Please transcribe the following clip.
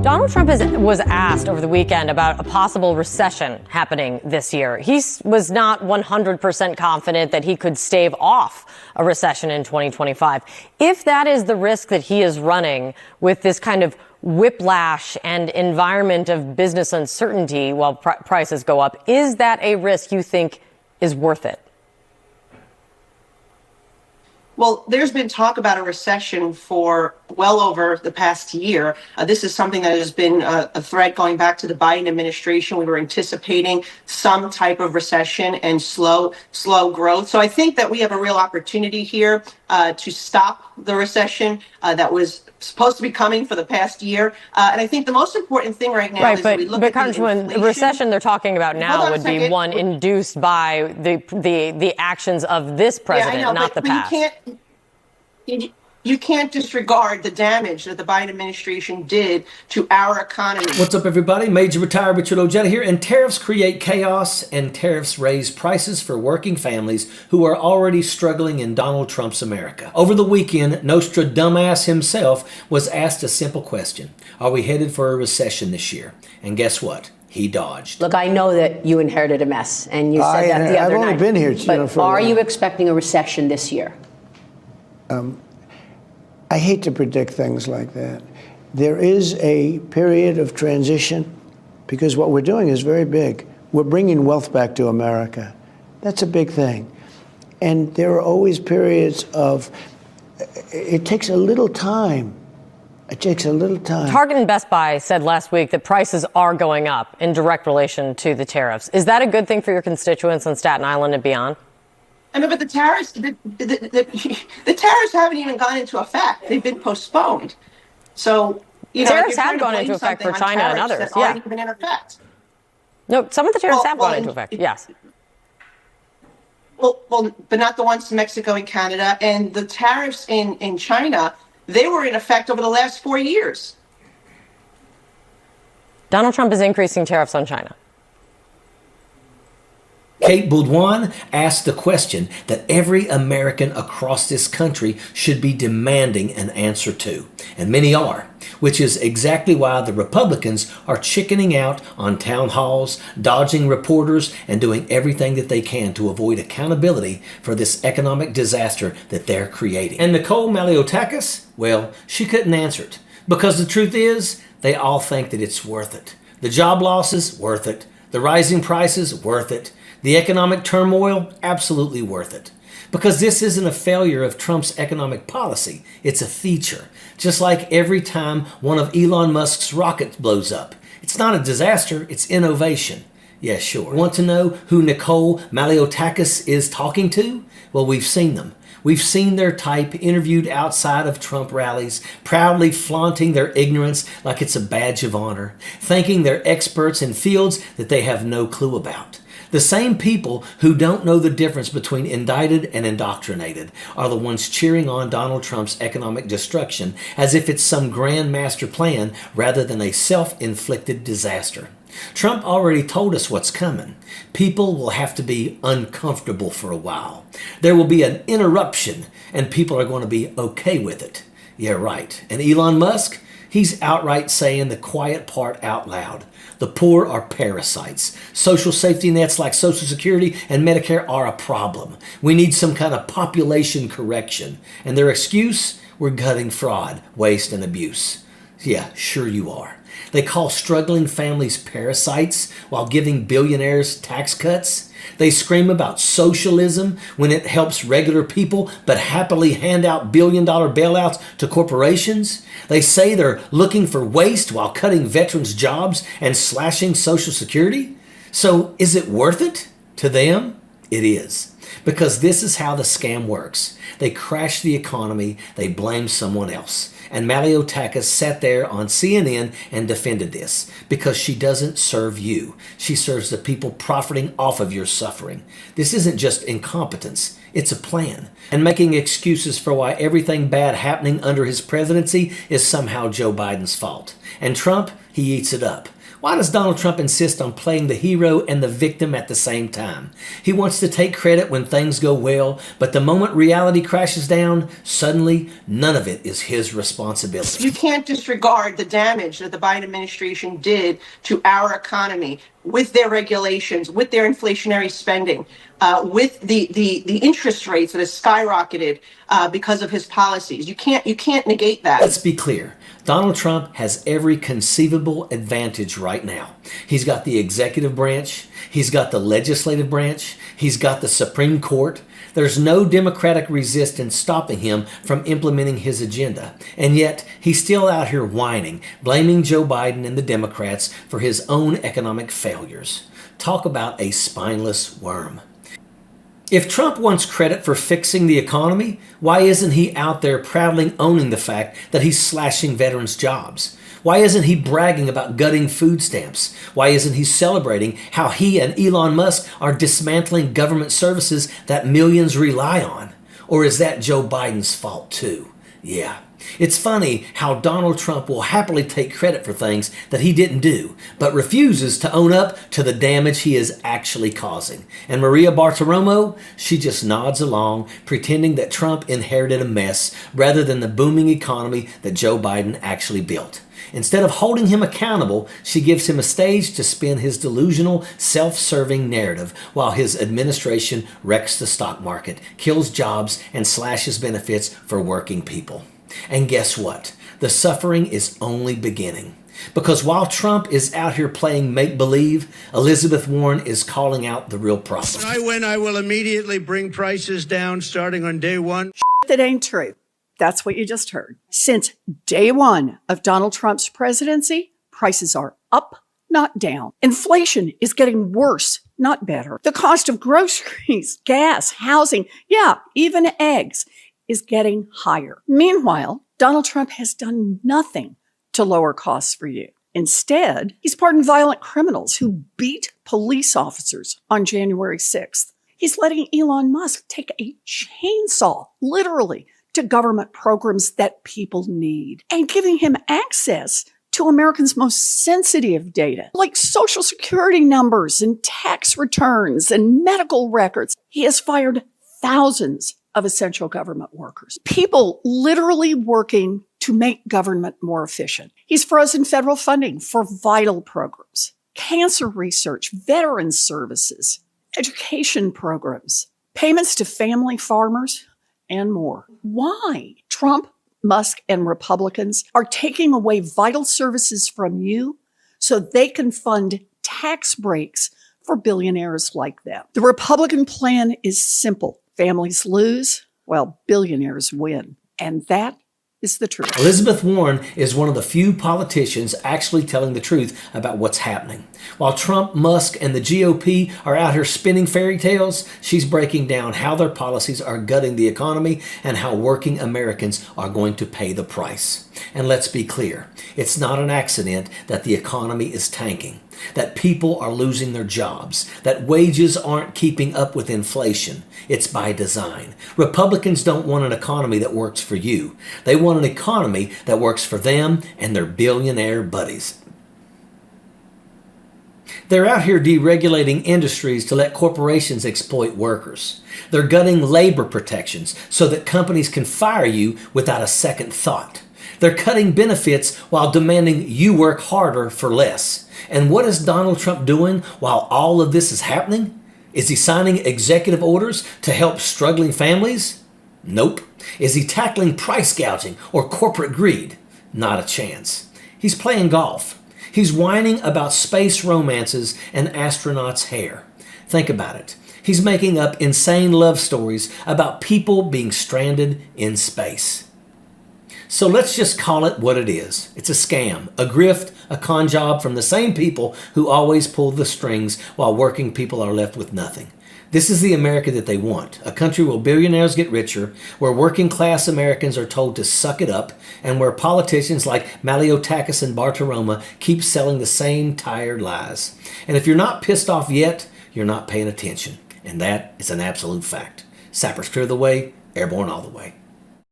Donald Trump was asked over the weekend about a possible recession happening this year. He was not 100% confident that he could stave off a recession in 2025. If that is the risk that he is running with this kind of whiplash and environment of business uncertainty while prices go up, is that a risk you think is worth it? Well, there's been talk about a recession for well over the past year. This is something that has been a threat going back to the Biden administration. We were anticipating some type of recession and slow growth. So I think that we have a real opportunity here to stop the recession that was supposed to be coming for the past year. And I think the most important thing right now is that we look at the inflation. The recession they're talking about now would be one induced by the actions of this president, not the past. You can't disregard the damage that the Biden administration did to our economy. What's up, everybody? Major retired Richard Ojeda here. And tariffs create chaos, and tariffs raise prices for working families who are already struggling in Donald Trump's America. Over the weekend, Nostra Dumbass himself was asked a simple question. Are we headed for a recession this year? And guess what? He dodged. Look, I know that you inherited a mess, and you said that the other night. I've only been here. But are you expecting a recession this year? I hate to predict things like that. There is a period of transition because what we're doing is very big. We're bringing wealth back to America. That's a big thing. And there are always periods of, it takes a little time. It takes a little time. Target and Best Buy said last week that prices are going up in direct relation to the tariffs. Is that a good thing for your constituents on Staten Island and beyond? I mean, but the tariffs, the tariffs haven't even gone into effect. They've been postponed. So, tariffs have gone into effect for China and others. Yeah. Aren't even in effect. No, some of the tariffs have gone into effect. Yes. Well, but not the ones to Mexico and Canada. And the tariffs in China, they were in effect over the last 4 years. Donald Trump is increasing tariffs on China. Kate Bolduan asked the question that every American across this country should be demanding an answer to, and many are, which is exactly why the Republicans are chickening out on town halls, dodging reporters, and doing everything that they can to avoid accountability for this economic disaster that they're creating. And Nicole Malliotakis, well, she couldn't answer it, because the truth is, they all think that it's worth it. The job losses, worth it. The rising prices, worth it. The economic turmoil, absolutely worth it. Because this isn't a failure of Trump's economic policy. It's a feature. Just like every time one of Elon Musk's rockets blows up. It's not a disaster, it's innovation. Yeah, sure. Want to know who Nicole Malliotakis is talking to? Well, we've seen them. We've seen their type interviewed outside of Trump rallies, proudly flaunting their ignorance like it's a badge of honor, thinking they're experts in fields that they have no clue about. The same people who don't know the difference between indicted and indoctrinated are the ones cheering on Donald Trump's economic destruction as if it's some grand master plan rather than a self-inflicted disaster. Trump already told us what's coming. People will have to be uncomfortable for a while. There will be an interruption, and people are going to be okay with it. Yeah, right. And Elon Musk? He's outright saying the quiet part out loud. The poor are parasites. Social safety nets like Social Security and Medicare are a problem. We need some kind of population correction. And their excuse? We're cutting fraud, waste, and abuse. Yeah, sure you are. They call struggling families parasites while giving billionaires tax cuts. They scream about socialism when it helps regular people but happily hand out billion-dollar bailouts to corporations. They say they're looking for waste while cutting veterans' jobs and slashing Social Security. So is it worth it? To them, it is. Because this is how the scam works. They crash the economy, they blame someone else. And Malliotakis sat there on CNN and defended this because she doesn't serve you. She serves the people profiting off of your suffering. This isn't just incompetence, it's a plan. And making excuses for why everything bad happening under his presidency is somehow Joe Biden's fault. And Trump, he eats it up. Why does Donald Trump insist on playing the hero and the victim at the same time? He wants to take credit when things go well, but the moment reality crashes down, suddenly none of it is his responsibility. You can't disregard the damage that the Biden administration did to our economy with their regulations, with their inflationary spending, with the interest rates that have skyrocketed because of his policies. You can't negate that. Let's be clear. Donald Trump has every conceivable advantage right now. He's got the executive branch. He's got the legislative branch. He's got the Supreme Court. There's no Democratic resistance stopping him from implementing his agenda. And yet, he's still out here whining, blaming Joe Biden and the Democrats for his own economic failures. Talk about a spineless worm. If Trump wants credit for fixing the economy, why isn't he out there proudly owning the fact that he's slashing veterans' jobs? Why isn't he bragging about gutting food stamps? Why isn't he celebrating how he and Elon Musk are dismantling government services that millions rely on? Or is that Joe Biden's fault too? Yeah. It's funny how Donald Trump will happily take credit for things that he didn't do, but refuses to own up to the damage he is actually causing. And Maria Bartiromo, she just nods along, pretending that Trump inherited a mess rather than the booming economy that Joe Biden actually built. Instead of holding him accountable, she gives him a stage to spin his delusional, self-serving narrative while his administration wrecks the stock market, kills jobs, and slashes benefits for working people. And guess what? The suffering is only beginning. Because while Trump is out here playing make-believe, Elizabeth Warren is calling out the real problem. When I win, I will immediately bring prices down starting on day one. That ain't true. That's what you just heard. Since day one of Donald Trump's presidency, prices are up, not down. Inflation is getting worse, not better. The cost of groceries, gas, housing, even eggs is getting higher. Meanwhile, Donald Trump has done nothing to lower costs for you. Instead, he's pardoned violent criminals who beat police officers on January 6th. He's letting Elon Musk take a chainsaw, literally, to government programs that people need, and giving him access to Americans' most sensitive data, like Social Security numbers and tax returns and medical records. He has fired thousands of essential government workers, people literally working to make government more efficient. He's frozen federal funding for vital programs, cancer research, veterans services, education programs, payments to family farmers, and more. Why? Trump, Musk, and Republicans are taking away vital services from you so they can fund tax breaks for billionaires like them. The Republican plan is simple. Families lose, while billionaires win. And that is the truth. Elizabeth Warren is one of the few politicians actually telling the truth about what's happening. While Trump, Musk, and the GOP are out here spinning fairy tales, she's breaking down how their policies are gutting the economy and how working Americans are going to pay the price. And let's be clear, it's not an accident that the economy is tanking, that people are losing their jobs, that wages aren't keeping up with inflation. It's by design. Republicans don't want an economy that works for you. They want an economy that works for them and their billionaire buddies. They're out here deregulating industries to let corporations exploit workers. They're gutting labor protections so that companies can fire you without a second thought. They're cutting benefits while demanding you work harder for less. And what is Donald Trump doing while all of this is happening? Is he signing executive orders to help struggling families? Nope. Is he tackling price gouging or corporate greed? Not a chance. He's playing golf. He's whining about space romances and astronauts' hair. Think about it. He's making up insane love stories about people being stranded in space. So let's just call it what it is. It's a scam, a grift, a con job from the same people who always pull the strings while working people are left with nothing. This is the America that they want, a country where billionaires get richer, where working class Americans are told to suck it up, and where politicians like Malliotakis and Bartiromo keep selling the same tired lies. And if you're not pissed off yet, you're not paying attention. And that is an absolute fact. Sappers clear the way, airborne all the way.